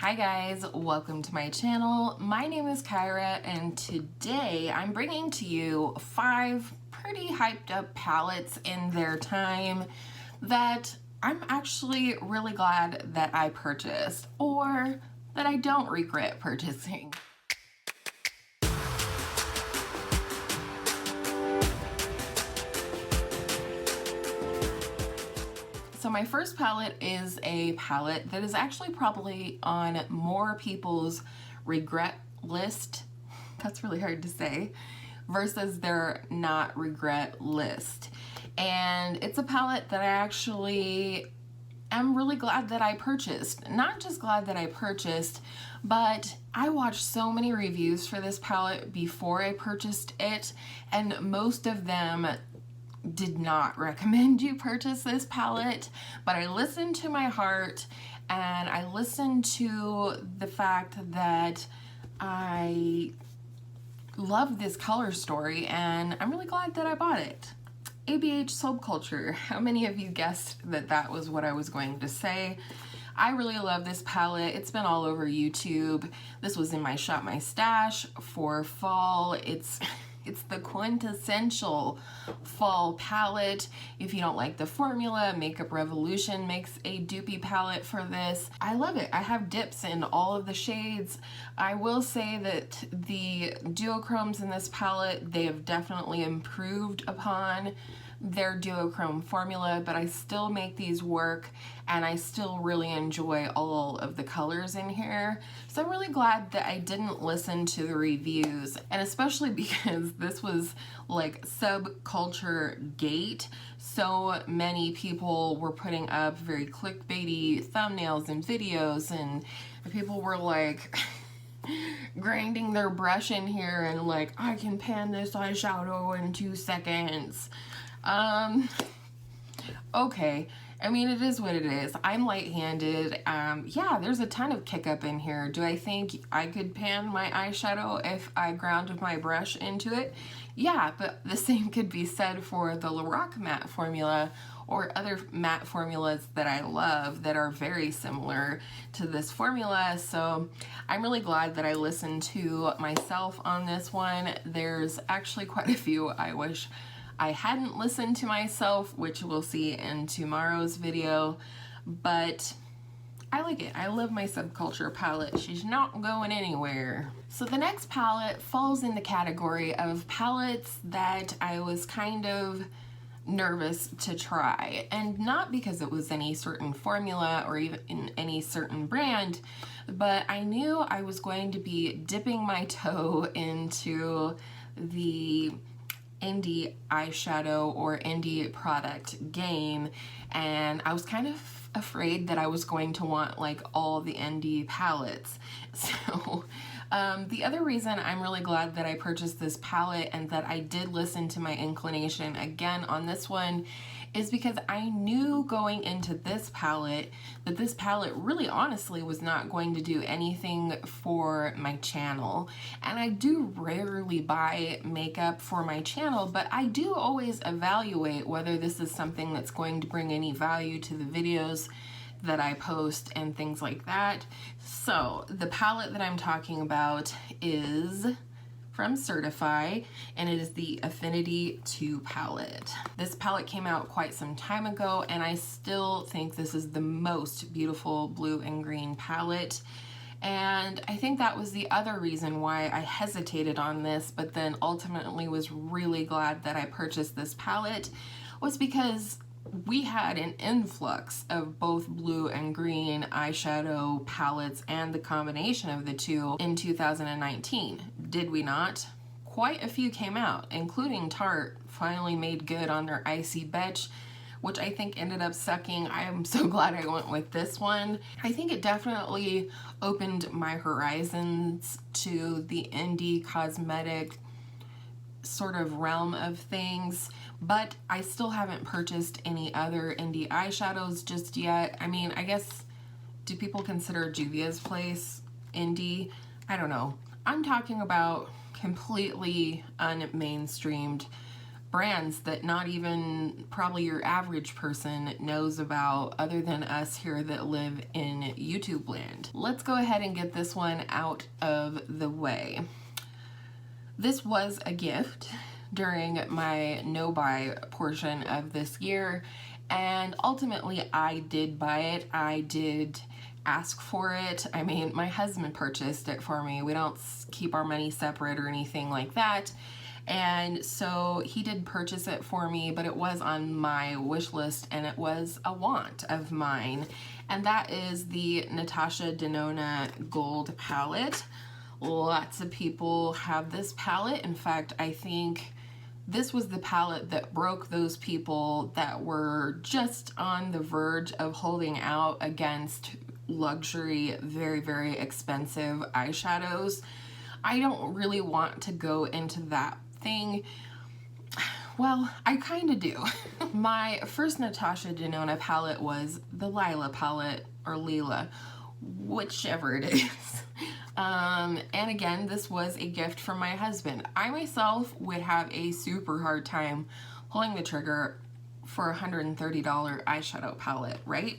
Hi guys, welcome to my channel. My name is Kyra and today I'm bringing to you 5 pretty hyped up palettes in their time that I'm actually really glad that I purchased or that I don't regret purchasing. So my first palette is a palette that is actually probably on more people's regret list, that's really hard to say, versus their not regret list. And it's a palette that I actually am really glad that I purchased. Not just glad that I purchased, but I watched so many reviews for this palette before I purchased it, and most of them did not recommend you purchase this palette, but I listened to my heart and I listened to the fact that I love this color story and I'm really glad that I bought it. ABH Subculture. How many of you guessed that that was what I was going to say? I really love this palette. It's been all over YouTube. This was in my Shop My Stash for fall. It's the quintessential fall palette. If you don't like the formula, Makeup Revolution makes a dupe palette for this. I love it. I have dips in all of the shades. I will say that the duochromes in this palette, they have definitely improved upon their duochrome formula, but I still make these work and I still really enjoy all of the colors in here. So I'm really glad that I didn't listen to the reviews, and especially because this was like Subculture gate. So many people were putting up very clickbaity thumbnails and videos, and people were like grinding their brush in here and like, I can pan this eyeshadow in 2 seconds. Okay, I mean, it is what it is. I'm light-handed. Yeah, there's a ton of kick up in here. Do I think I could pan my eyeshadow if I ground my brush into it? Yeah, but the same could be said for the Lorac matte formula or other matte formulas that I love that are very similar to this formula. So I'm really glad that I listened to myself on this one. There's actually quite a few I wish I hadn't listened to myself, which we'll see in tomorrow's video, but I like it. I love my Subculture palette. She's not going anywhere. So the next palette falls in the category of palettes that I was kind of nervous to try, and not because it was any certain formula or even in any certain brand, but I knew I was going to be dipping my toe into the indie eyeshadow or indie product game, and I was kind of afraid that I was going to want like all the indie palettes. So the other reason I'm really glad that I purchased this palette and that I did listen to my inclination again on this one is because I knew going into this palette that this palette really honestly was not going to do anything for my channel. And I do rarely buy makeup for my channel, but I do always evaluate whether this is something that's going to bring any value to the videos that I post and things like that. So the palette that I'm talking about is from Certify, and it is the Affinity 2 palette. This palette came out quite some time ago, and I still think this is the most beautiful blue and green palette. And I think that was the other reason why I hesitated on this, but then ultimately was really glad that I purchased this palette, was because we had an influx of both blue and green eyeshadow palettes and the combination of the two in 2019. Did we not? Quite a few came out, including Tarte finally made good on their Icy Betch, which I think ended up sucking. I am so glad I went with this one. I think it definitely opened my horizons to the indie cosmetic sort of realm of things, but I still haven't purchased any other indie eyeshadows just yet. I mean, I guess, do people consider Juvia's Place indie? I don't know. I'm talking about completely unmainstreamed brands that not even probably your average person knows about other than us here that live in YouTube land. Let's go ahead and get this one out of the way. This was a gift during my no-buy portion of this year, and ultimately I did buy it. I did ask for it. I mean, my husband purchased it for me. We don't keep our money separate or anything like that. And so he did purchase it for me, but it was on my wish list and it was a want of mine. And that is the Natasha De Nona Gold Palette. Lots of people have this palette. In fact, I think this was the palette that broke those people that were just on the verge of holding out against luxury, very, very expensive eyeshadows. I don't really want to go into that thing. Well, I kind of do. My first Natasha De Nona palette was the Lila palette, or Lila, whichever it is. And again, this was a gift from my husband. I myself would have a super hard time pulling the trigger for a $130 eyeshadow palette, right?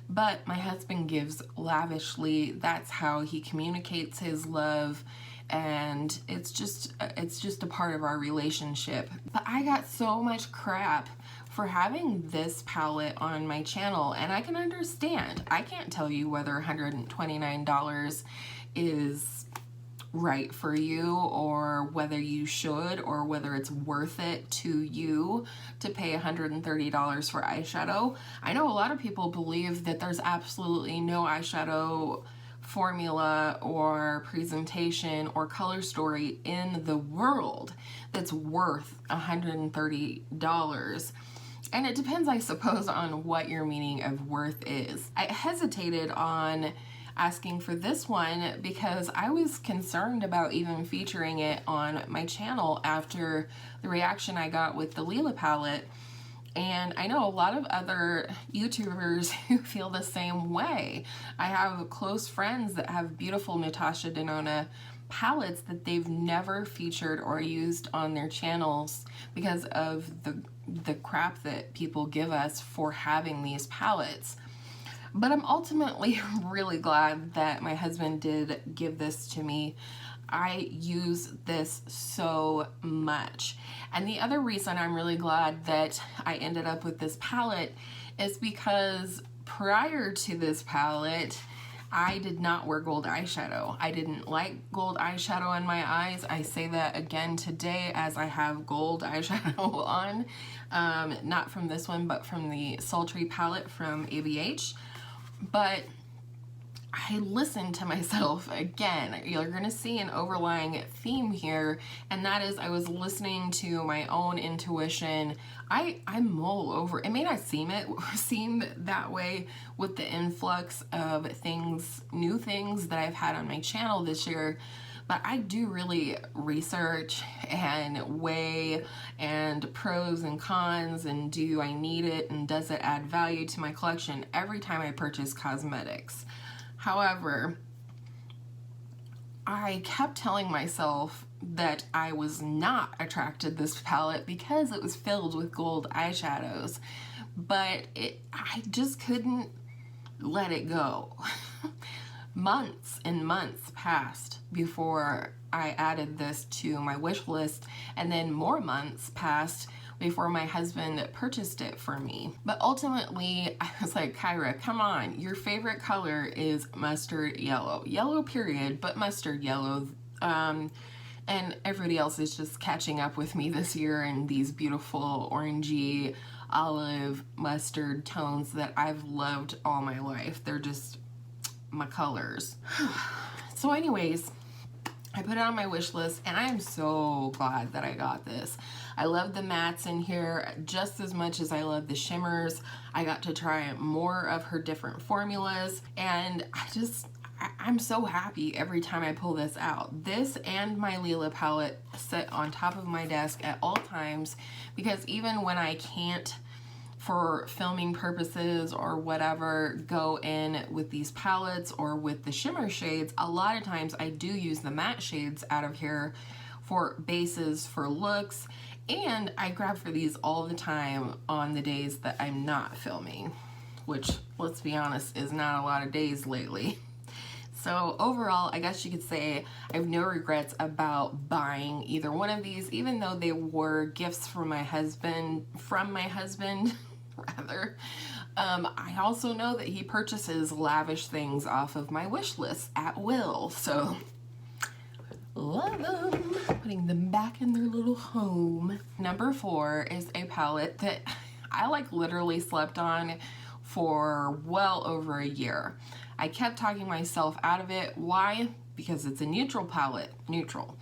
But my husband gives lavishly. That's how he communicates his love, and it's just a part of our relationship. But I got so much crap for having this palette on my channel, and I can understand. I can't tell you whether $129 is right for you, or whether you should, or whether it's worth it to you to pay $130 for eyeshadow. I know a lot of people believe that there's absolutely no eyeshadow formula or presentation or color story in the world that's worth $130. And it depends, I suppose, on what your meaning of worth is. I hesitated on asking for this one because I was concerned about even featuring it on my channel after the reaction I got with the Lila palette. And I know a lot of other YouTubers who feel the same way. I have close friends that have beautiful Natasha De Nona palettes that they've never featured or used on their channels because of the crap that people give us for having these palettes. But I'm ultimately really glad that my husband did give this to me. I use this so much. And the other reason I'm really glad that I ended up with this palette is because prior to this palette, I did not wear gold eyeshadow. I didn't like gold eyeshadow in my eyes. I say that again today as I have gold eyeshadow on. Not from this one, but from the Sultry palette from ABH. But I listened to myself again. You're gonna see an overlying theme here, and that is I was listening to my own intuition. I mull over. It may not seem that way with the influx of things, new things that I've had on my channel this year, but I do really research and weigh and pros and cons, and do I need it, and does it add value to my collection every time I purchase cosmetics. However, I kept telling myself that I was not attracted to this palette because it was filled with gold eyeshadows, but I just couldn't let it go. Months and months passed before I added this to my wish list, and then more months passed before my husband purchased it for me. But ultimately, I was like, Kyra, come on, your favorite color is mustard yellow. Yellow period, but mustard yellow. And everybody else is just catching up with me this year in these beautiful orangey, olive, mustard tones that I've loved all my life. They're just my colors. So anyways, I put it on my wish list, and I am so glad that I got this. I love the mattes in here just as much as I love the shimmers. I got to try more of her different formulas, and I'm so happy every time I pull this out. This and my Lila palette sit on top of my desk at all times, because even when I can't, for filming purposes or whatever, go in with these palettes or with the shimmer shades, a lot of times I do use the matte shades out of here for bases, for looks, And I grab for these all the time on the days that I'm not filming, which, let's be honest, is not a lot of days lately. So overall, I guess you could say I have no regrets about buying either one of these, even though they were gifts from my husband, rather. I also know that he purchases lavish things off of my wish list at will, so love them. Putting them back in their little home. Number 4 is a palette that I like literally slept on for well over a year. I kept talking myself out of it. Why? Because it's a neutral palette, neutral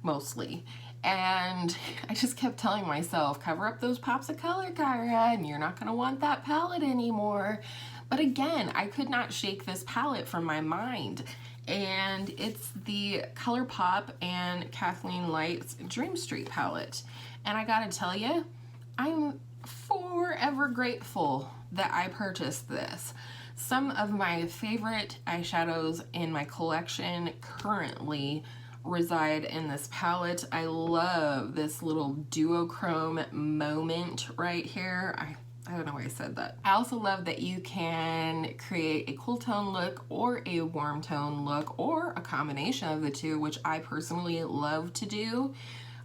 mostly. And I just kept telling myself, cover up those pops of color, Kyra, and you're not gonna want that palette anymore. But again, I could not shake this palette from my mind. And it's the Colourpop and Kathleen Light's Dream Street palette. And I gotta tell you, I'm forever grateful that I purchased this. Some of my favorite eyeshadows in my collection currently reside in this palette. I love this little duochrome moment right here. I don't know why I said that. I also love that you can create a cool tone look or a warm tone look or a combination of the two, which I personally love to do.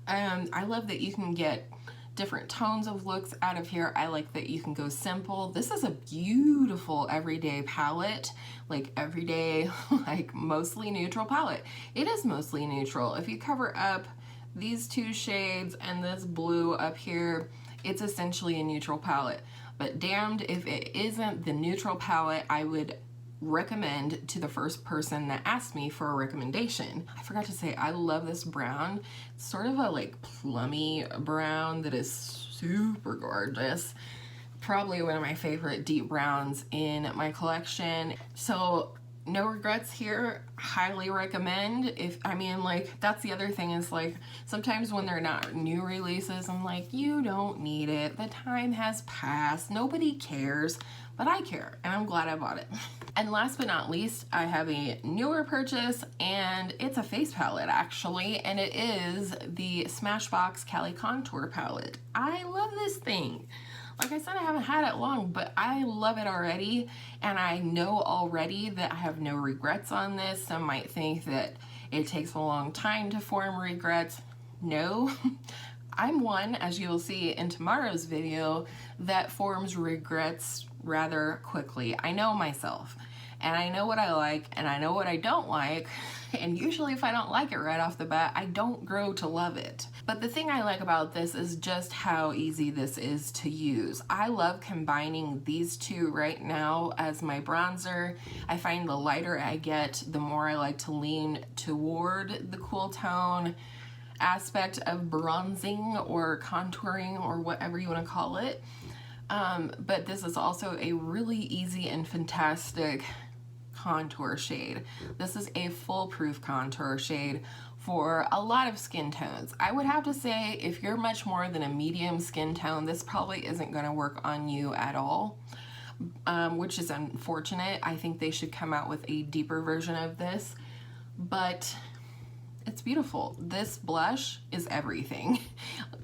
I love that you can get different tones of looks out of here. I like that you can go simple. This is a beautiful everyday palette, like everyday, like mostly neutral palette. It is mostly neutral. If you cover up these two shades and this blue up here, it's essentially a neutral palette. But damned if it isn't the neutral palette I would recommend to the first person that asked me for a recommendation. I forgot to say, I love this brown. It's sort of a like plummy brown that is super gorgeous. Probably one of my favorite deep browns in my collection. So no regrets here. Highly recommend. That's the other thing is like, sometimes when they're not new releases, I'm like, you don't need it. The time has passed. Nobody cares, but I care, and I'm glad I bought it. And last but not least, I have a newer purchase, and it's a face palette actually, and it is the Smashbox Cali Contour palette. I love this thing. Like I said, I haven't had it long, but I love it already, and I know already that I have no regrets on this. Some might think that it takes a long time to form regrets. No, I'm one, as you will see in tomorrow's video, that forms regrets rather quickly. I know myself, and I know what I like, and I know what I don't like, and usually if I don't like it right off the bat, I don't grow to love it. But the thing I like about this is just how easy this is to use. I love combining these two right now as my bronzer. I find the lighter I get, the more I like to lean toward the cool tone aspect of bronzing or contouring or whatever you want to call it. But this is also a really easy and fantastic contour shade. This is a foolproof contour shade for a lot of skin tones. I would have to say if you're much more than a medium skin tone, this probably isn't going to work on you at all, which is unfortunate. I think they should come out with a deeper version of this, but it's beautiful. This blush is everything.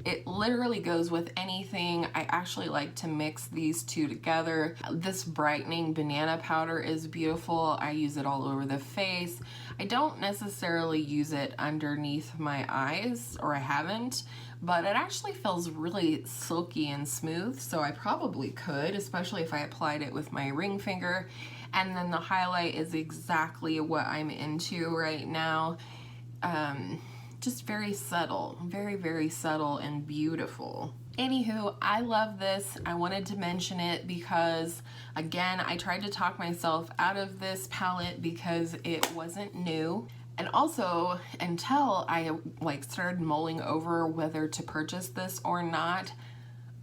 It literally goes with anything. I actually like to mix these two together. This brightening banana powder is beautiful. I use it all over the face. I don't necessarily use it underneath my eyes, or I haven't, but it actually feels really silky and smooth, so I probably could, especially if I applied it with my ring finger. And then the highlight is exactly what I'm into right now. Just very subtle, very, very subtle and beautiful. Anywho, I love this. I wanted to mention it because, again, I tried to talk myself out of this because it wasn't new. And also, until I started mulling over whether to purchase this or not,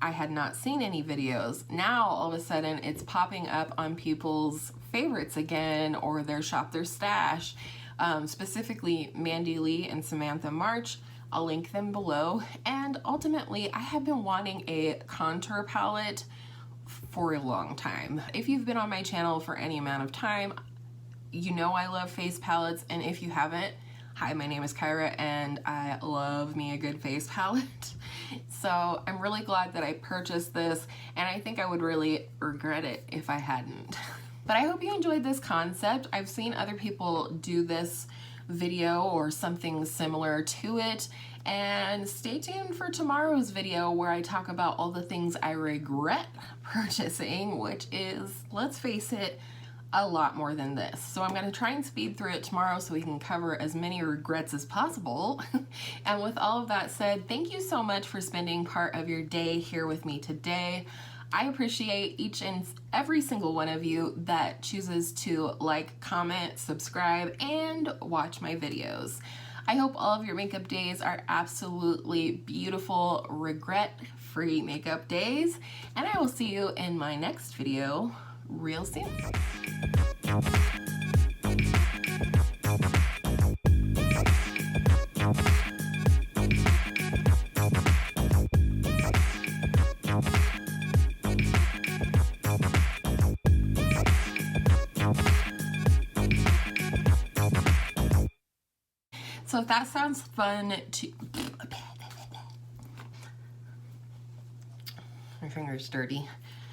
I had not seen any videos. Now, all of a sudden, it's popping up on people's favorites again, or their shop their stash. Specifically MandyLea and Samantha March. I'll link them below. And ultimately, I have been wanting a contour palette for a long time. If you've been on my channel for any amount of time, you know I love face palettes, and if you haven't, Hi, my name is Kyra and I love me a good face palette. So I'm really glad that I purchased this, and I think I would really regret it if I hadn't. But I hope you enjoyed this concept. I've seen other people do this video or something similar to it, and stay tuned for tomorrow's video where I talk about all the things I regret purchasing, which is, let's face it, a lot more than this. So I'm going to try and speed through it tomorrow so we can cover as many regrets as possible. And with all of that said, thank you so much for spending part of your day here with me today. I appreciate each and every single one of you that chooses to like, comment, subscribe, and watch my videos. I hope all of your makeup days are absolutely beautiful, regret-free makeup days, and I will see you in my next video real soon. So if that sounds fun to... My finger's dirty.